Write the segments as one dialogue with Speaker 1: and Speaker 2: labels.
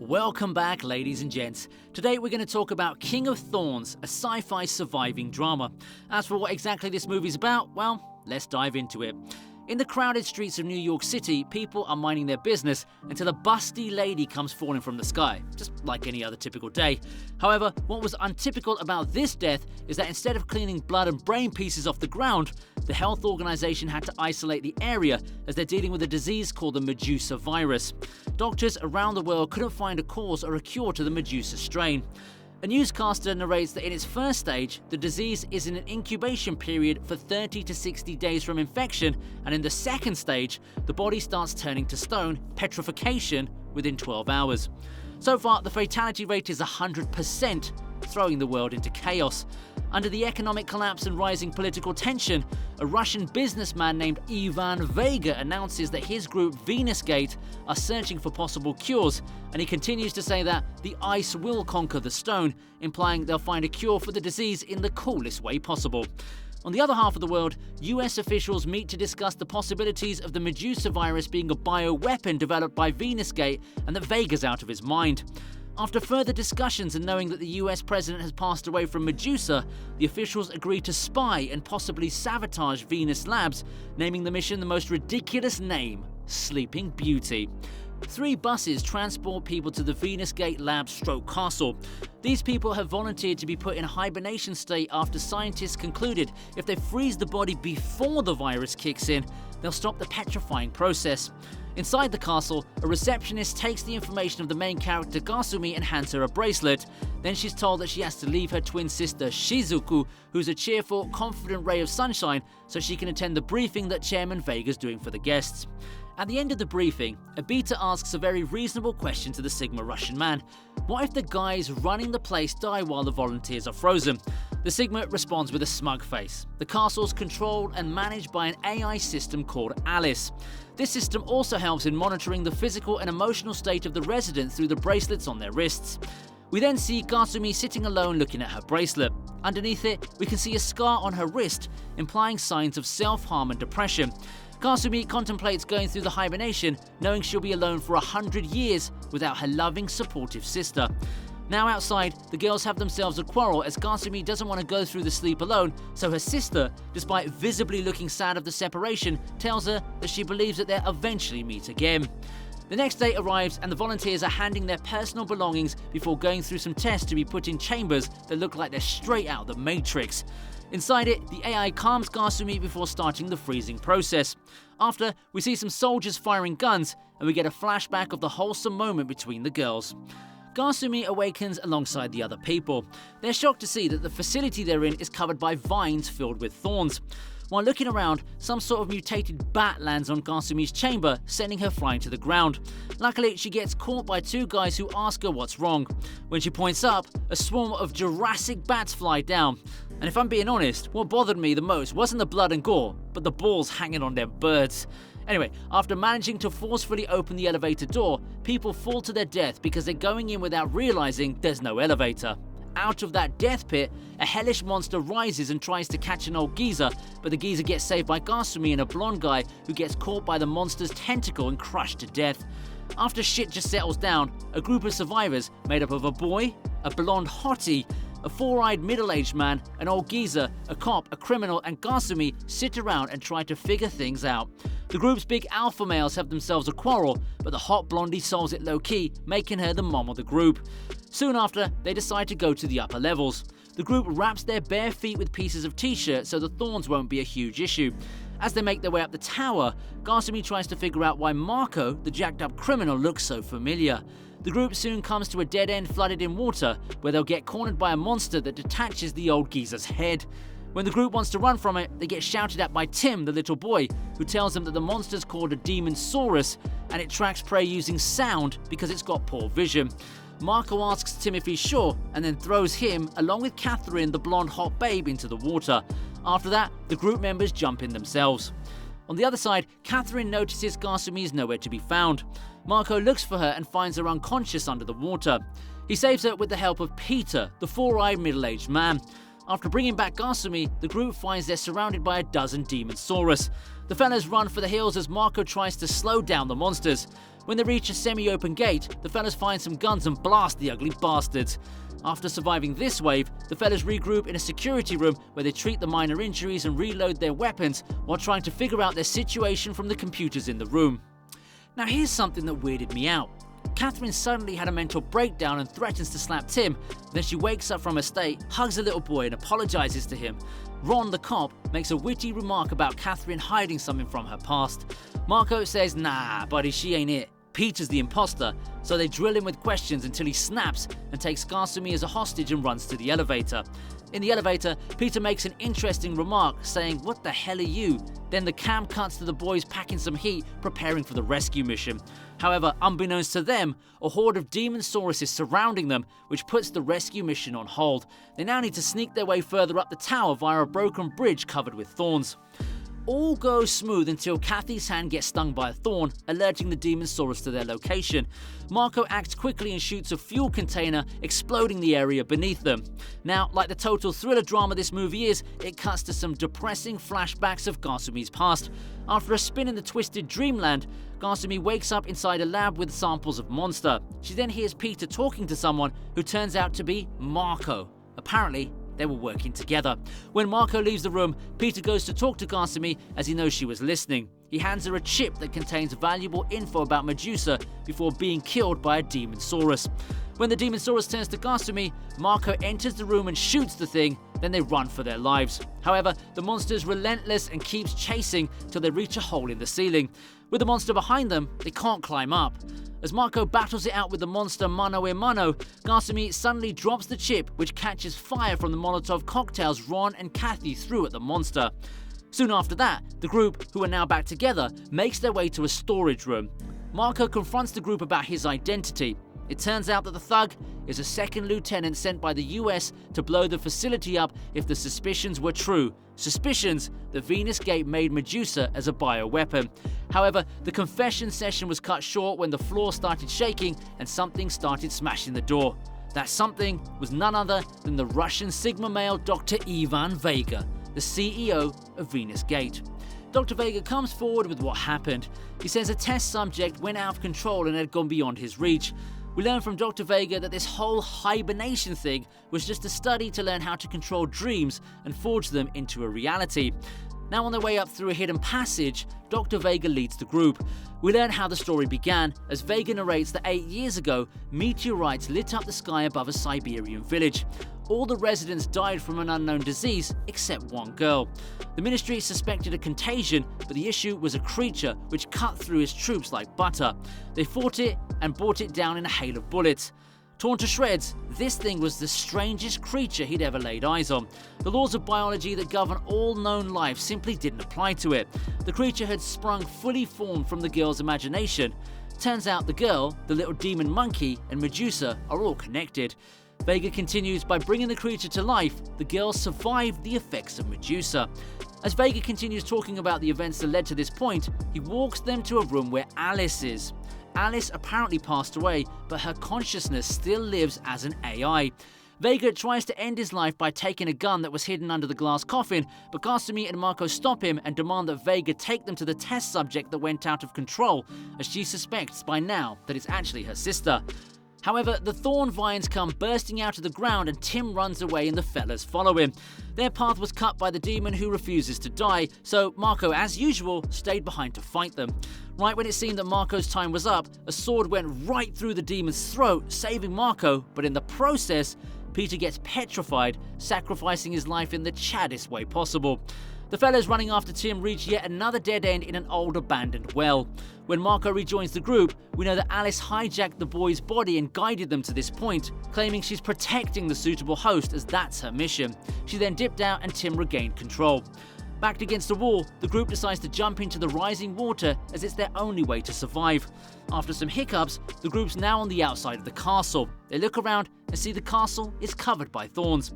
Speaker 1: Welcome back, ladies and gents. Today we're going to talk about King of Thorns, a sci-fi surviving drama. As for what exactly this movie's about, well, let's dive into it. In the crowded streets of New York City, people are minding their business until a busty lady comes falling from the sky, just like any other typical day. However, what was untypical about this death is that instead of cleaning blood and brain pieces off the ground, the health organization had to isolate the area as they're dealing with a disease called the Medusa virus. Doctors around the world couldn't find a cause or a cure to the Medusa strain. A newscaster narrates that in its first stage, the disease is in an incubation period for 30 to 60 days from infection, and in the second stage, the body starts turning to stone, petrification, within 12 hours. So far, the fatality rate is 100%, throwing the world into chaos. Under the economic collapse and rising political tension, a Russian businessman named Ivan Vega announces that his group Venusgate are searching for possible cures, and he continues to say that the ice will conquer the stone, implying they'll find a cure for the disease in the coolest way possible. On the other half of the world, US officials meet to discuss the possibilities of the Medusa virus being a bioweapon developed by Venusgate and that Vega's out of his mind. After further discussions and knowing that the US president has passed away from Medusa, the officials agree to spy and possibly sabotage Venus Labs, naming the mission the most ridiculous name, Sleeping Beauty. 3 buses transport people to the Venusgate Labs / castle. These people have volunteered to be put in a hibernation state after scientists concluded if they freeze the body before the virus kicks in, they'll stop the petrifying process. Inside the castle, a receptionist takes the information of the main character Gasumi and hands her a bracelet. Then she's told that she has to leave her twin sister Shizuku, who's a cheerful, confident ray of sunshine, so she can attend the briefing that Chairman Vega's doing for the guests. At the end of the briefing, Abita asks a very reasonable question to the Sigma Russian man. What if the guys running the place die while the volunteers are frozen? The Sigma responds with a smug face. The castle's controlled and managed by an AI system called Alice. This system also helps in monitoring the physical and emotional state of the residents through the bracelets on their wrists. We then see Gasumi sitting alone looking at her bracelet. Underneath it, we can see a scar on her wrist, implying signs of self-harm and depression. Gasumi contemplates going through the hibernation, knowing she'll be alone for 100 years without her loving, supportive sister. Now outside, the girls have themselves a quarrel as Gasumi doesn't want to go through the sleep alone, so her sister, despite visibly looking sad of the separation, tells her that she believes that they'll eventually meet again. The next day arrives and the volunteers are handing their personal belongings before going through some tests to be put in chambers that look like they're straight out of the Matrix. Inside it, the AI calms Gasumi before starting the freezing process. After, we see some soldiers firing guns, and we get a flashback of the wholesome moment between the girls. Gasumi awakens alongside the other people. They're shocked to see that the facility they're in is covered by vines filled with thorns. While looking around, some sort of mutated bat lands on Gasumi's chamber, sending her flying to the ground. Luckily, she gets caught by 2 guys who ask her what's wrong. When she points up, a swarm of Jurassic bats fly down. And if I'm being honest, what bothered me the most wasn't the blood and gore, but the balls hanging on their birds. Anyway, after managing to forcefully open the elevator door, people fall to their death because they're going in without realizing there's no elevator. Out of that death pit, a hellish monster rises and tries to catch an old geezer, but the geezer gets saved by Gasumi and a blonde guy who gets caught by the monster's tentacle and crushed to death. After shit just settles down, a group of survivors made up of a boy, a blonde hottie, a 4-eyed middle-aged man, an old geezer, a cop, a criminal, and Gasumi sit around and try to figure things out. The group's big alpha males have themselves a quarrel, but the hot blondie solves it low-key, making her the mom of the group. Soon after, they decide to go to the upper levels. The group wraps their bare feet with pieces of t-shirt so the thorns won't be a huge issue. As they make their way up the tower, Gasumi tries to figure out why Marco, the jacked-up criminal, looks so familiar. The group soon comes to a dead end flooded in water, where they'll get cornered by a monster that detaches the old geezer's head. When the group wants to run from it, they get shouted at by Tim, the little boy, who tells them that the monster's called a Demonsaurus, and it tracks prey using sound because it's got poor vision. Marco asks Tim if he's sure, and then throws him, along with Catherine, the blonde hot babe, into the water. After that, the group members jump in themselves. On the other side, Catherine notices Gasumi is nowhere to be found. Marco looks for her and finds her unconscious under the water. He saves her with the help of Peter, the 4-eyed middle-aged man. After bringing back Gasumi, the group finds they're surrounded by a dozen Demonsaurus. The fellas run for the hills as Marco tries to slow down the monsters. When they reach a semi-open gate, the fellas find some guns and blast the ugly bastards. After surviving this wave, the fellas regroup in a security room where they treat the minor injuries and reload their weapons while trying to figure out their situation from the computers in the room. Now here's something that weirded me out. Catherine suddenly had a mental breakdown and threatens to slap Tim. Then she wakes up from her state, hugs a little boy and apologizes to him. Ron, the cop, makes a witty remark about Catherine hiding something from her past. Marco says, "Nah, buddy, she ain't it. Peter's the imposter," so they drill him with questions until he snaps and takes Kasumi as a hostage and runs to the elevator. In the elevator, Peter makes an interesting remark, saying, "What the hell are you?" Then the cam cuts to the boys packing some heat, preparing for the rescue mission. However, unbeknownst to them, a horde of demon sauruses surrounding them, which puts the rescue mission on hold. They now need to sneak their way further up the tower via a broken bridge covered with thorns. All goes smooth until Kathy's hand gets stung by a thorn, alerting the demon saurus to their location. Marco acts quickly and shoots a fuel container, exploding the area beneath them. Now, like the total thriller drama this movie is, it cuts to some depressing flashbacks of Kasumi's past. After a spin in the twisted dreamland, Kasumi wakes up inside a lab with samples of monster. She then hears Peter talking to someone who turns out to be Marco. Apparently, they were working together. When Marco leaves the room, Peter goes to talk to Kasumi as he knows she was listening. He hands her a chip that contains valuable info about Medusa before being killed by a demon saurus. When the demon saurus turns to Kasumi, Marco enters the room and shoots the thing, then they run for their lives. However, the monster is relentless and keeps chasing till they reach a hole in the ceiling. With the monster behind them, they can't climb up. As Marco battles it out with the monster mano a mano, Kasumi suddenly drops the chip, which catches fire from the Molotov cocktails Ron and Kathy threw at the monster. Soon after that, the group, who are now back together, makes their way to a storage room. Marco confronts the group about his identity. It turns out that the thug is a second lieutenant sent by the US to blow the facility up if the suspicions were true. Suspicions that Venus Gate made Medusa as a bioweapon. However, the confession session was cut short when the floor started shaking and something started smashing the door. That something was none other than the Russian Sigma male Dr. Ivan Vega, the CEO of Venus Gate. Dr. Vega comes forward with what happened. He says a test subject went out of control and had gone beyond his reach. We learn from Dr. Vega that this whole hibernation thing was just a study to learn how to control dreams and forge them into a reality. Now on their way up through a hidden passage, Dr. Vega leads the group. We learn how the story began as Vega narrates that 8 years ago, meteorites lit up the sky above a Siberian village. All the residents died from an unknown disease except one girl. The ministry suspected a contagion, but the issue was a creature which cut through his troops like butter. They fought it and brought it down in a hail of bullets. Torn to shreds, this thing was the strangest creature he'd ever laid eyes on. The laws of biology that govern all known life simply didn't apply to it. The creature had sprung fully formed from the girl's imagination. Turns out the girl, the little demon monkey, and Medusa are all connected. Vega continues by bringing the creature to life. The girl survived the effects of Medusa. As Vega continues talking about the events that led to this point, he walks them to a room where Alice is. Alice apparently passed away, but her consciousness still lives as an AI. Vega tries to end his life by taking a gun that was hidden under the glass coffin, but Kasumi and Marco stop him and demand that Vega take them to the test subject that went out of control, as she suspects by now that it's actually her sister. However, the thorn vines come bursting out of the ground and Tim runs away and the fellas follow him. Their path was cut by the demon who refuses to die, so Marco, as usual, stayed behind to fight them. Right when it seemed that Marco's time was up, a sword went right through the demon's throat, saving Marco, but in the process, Peter gets petrified, sacrificing his life in the chaddest way possible. The fellas running after Tim reach yet another dead end in an old abandoned well. When Marco rejoins the group, we know that Alice hijacked the boy's body and guided them to this point, claiming she's protecting the suitable host as that's her mission. She then dipped out and Tim regained control. Backed against the wall, the group decides to jump into the rising water as it's their only way to survive. After some hiccups, the group's now on the outside of the castle. They look around and see the castle is covered by thorns.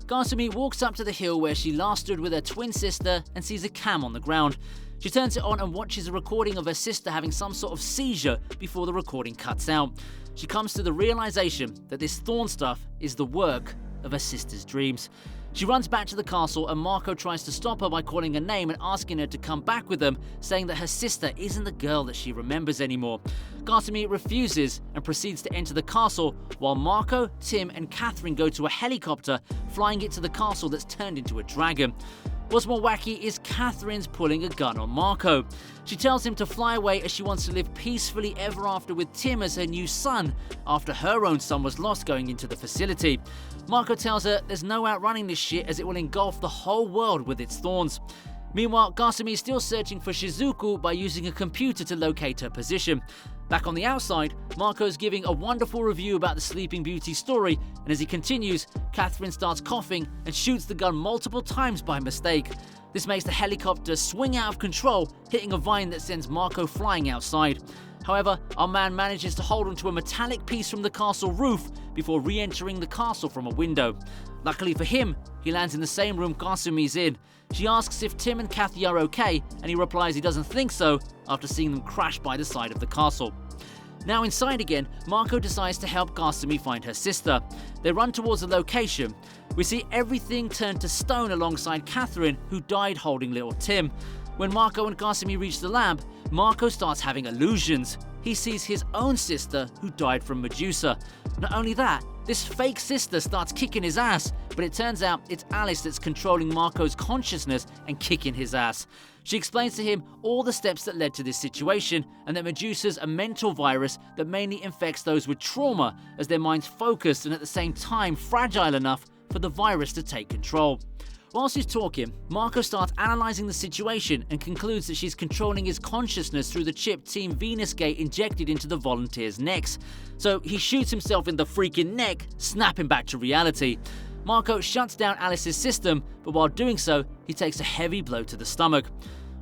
Speaker 1: Kasumi walks up to the hill where she last stood with her twin sister and sees a cam on the ground. She turns it on and watches a recording of her sister having some sort of seizure before the recording cuts out. She comes to the realization that this thorn stuff is the work of her sister's dreams. She runs back to the castle and Marco tries to stop her by calling her name and asking her to come back with them, saying that her sister isn't the girl that she remembers anymore. Kasumi refuses and proceeds to enter the castle while Marco, Tim and Catherine go to a helicopter, flying it to the castle that's turned into a dragon. What's more wacky is Catherine's pulling a gun on Marco. She tells him to fly away as she wants to live peacefully ever after with Tim as her new son, after her own son was lost going into the facility. Marco tells her there's no outrunning this shit as it will engulf the whole world with its thorns. Meanwhile, Kasumi is still searching for Shizuku by using a computer to locate her position. Back on the outside, Marco is giving a wonderful review about the Sleeping Beauty story, and as he continues, Catherine starts coughing and shoots the gun multiple times by mistake. This makes the helicopter swing out of control, hitting a vine that sends Marco flying outside. However, our man manages to hold onto a metallic piece from the castle roof before re-entering the castle from a window. Luckily for him, he lands in the same room Kasumi's in. She asks if Tim and Kathy are okay, and he replies he doesn't think so after seeing them crash by the side of the castle. Now inside again, Marco decides to help Kasumi find her sister. They run towards the location. We see everything turn to stone alongside Catherine, who died holding little Tim. When Marco and Kasumi reach the lab, Marco starts having illusions. He sees his own sister, who died from Medusa. Not only that, this fake sister starts kicking his ass, but it turns out it's Alice that's controlling Marco's consciousness and kicking his ass. She explains to him all the steps that led to this situation, and that Medusa's a mental virus that mainly infects those with trauma, as their minds focused and at the same time fragile enough for the virus to take control. Whilst he's talking, Marco starts analysing the situation and concludes that she's controlling his consciousness through the chip Team Venus Gate injected into the volunteers' necks. So he shoots himself in the freaking neck, snapping back to reality. Marco shuts down Alice's system, but while doing so, he takes a heavy blow to the stomach.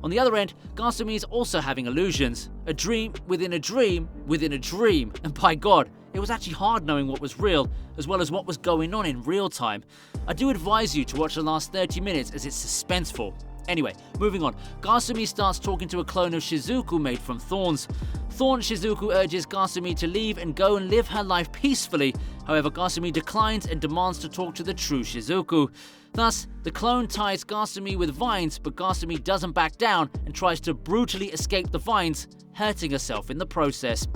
Speaker 1: On the other end, Kasumi is also having illusions. A dream within a dream within a dream. And by God, it was actually hard knowing what was real, as well as what was going on in real time. I do advise you to watch the last 30 minutes as it's suspenseful. Anyway, moving on, Kasumi starts talking to a clone of Shizuku made from thorns. Thorn Shizuku urges Kasumi to leave and go and live her life peacefully. However, Kasumi declines and demands to talk to the true Shizuku. Thus, the clone ties Kasumi with vines, but Kasumi doesn't back down and tries to brutally escape the vines, hurting herself in the process.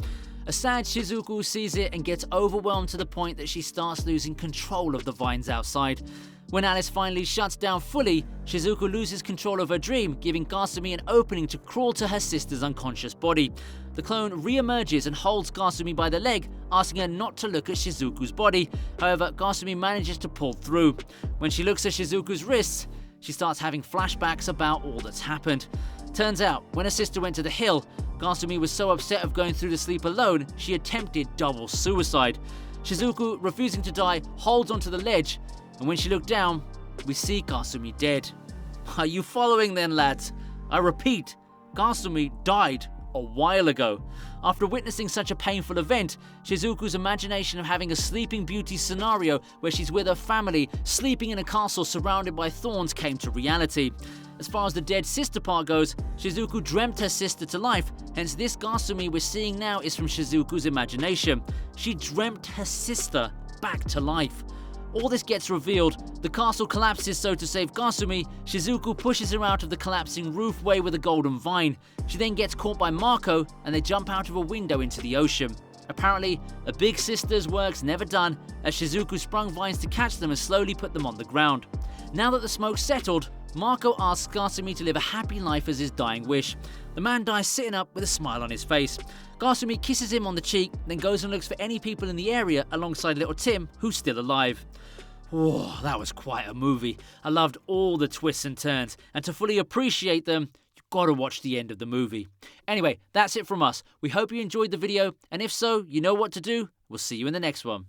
Speaker 1: A sad Shizuku sees it and gets overwhelmed to the point that she starts losing control of the vines outside. When Alice finally shuts down fully, Shizuku loses control of her dream, giving Kasumi an opening to crawl to her sister's unconscious body. The clone re-emerges and holds Kasumi by the leg, asking her not to look at Shizuku's body. However, Kasumi manages to pull through. When she looks at Shizuku's wrists, she starts having flashbacks about all that's happened. Turns out, when her sister went to the hill, Kasumi was so upset of going through the sleep alone, she attempted double suicide. Shizuku, refusing to die, holds onto the ledge, and when she looked down, we see Kasumi dead. Are you following then, lads? I repeat, Kasumi died a while ago. After witnessing such a painful event, Shizuku's imagination of having a Sleeping Beauty scenario where she's with her family, sleeping in a castle surrounded by thorns came to reality. As far as the dead sister part goes, Shizuku dreamt her sister to life, hence this Kasumi we're seeing now is from Shizuku's imagination. She dreamt her sister back to life. All this gets revealed, the castle collapses, so to save Kasumi, Shizuku pushes her out of the collapsing roofway with a golden vine. She then gets caught by Marco and they jump out of a window into the ocean. Apparently, a big sister's work's never done, as Shizuku sprung vines to catch them and slowly put them on the ground. Now that the smoke's settled, Marco asks Kasumi to live a happy life as his dying wish. The man dies sitting up with a smile on his face. Kasumi kisses him on the cheek, then goes and looks for any people in the area alongside little Tim, who's still alive. Whoa, that was quite a movie. I loved all the twists and turns, and to fully appreciate them, you've got to watch the end of the movie. Anyway, that's it from us. We hope you enjoyed the video, and if so, you know what to do. We'll see you in the next one.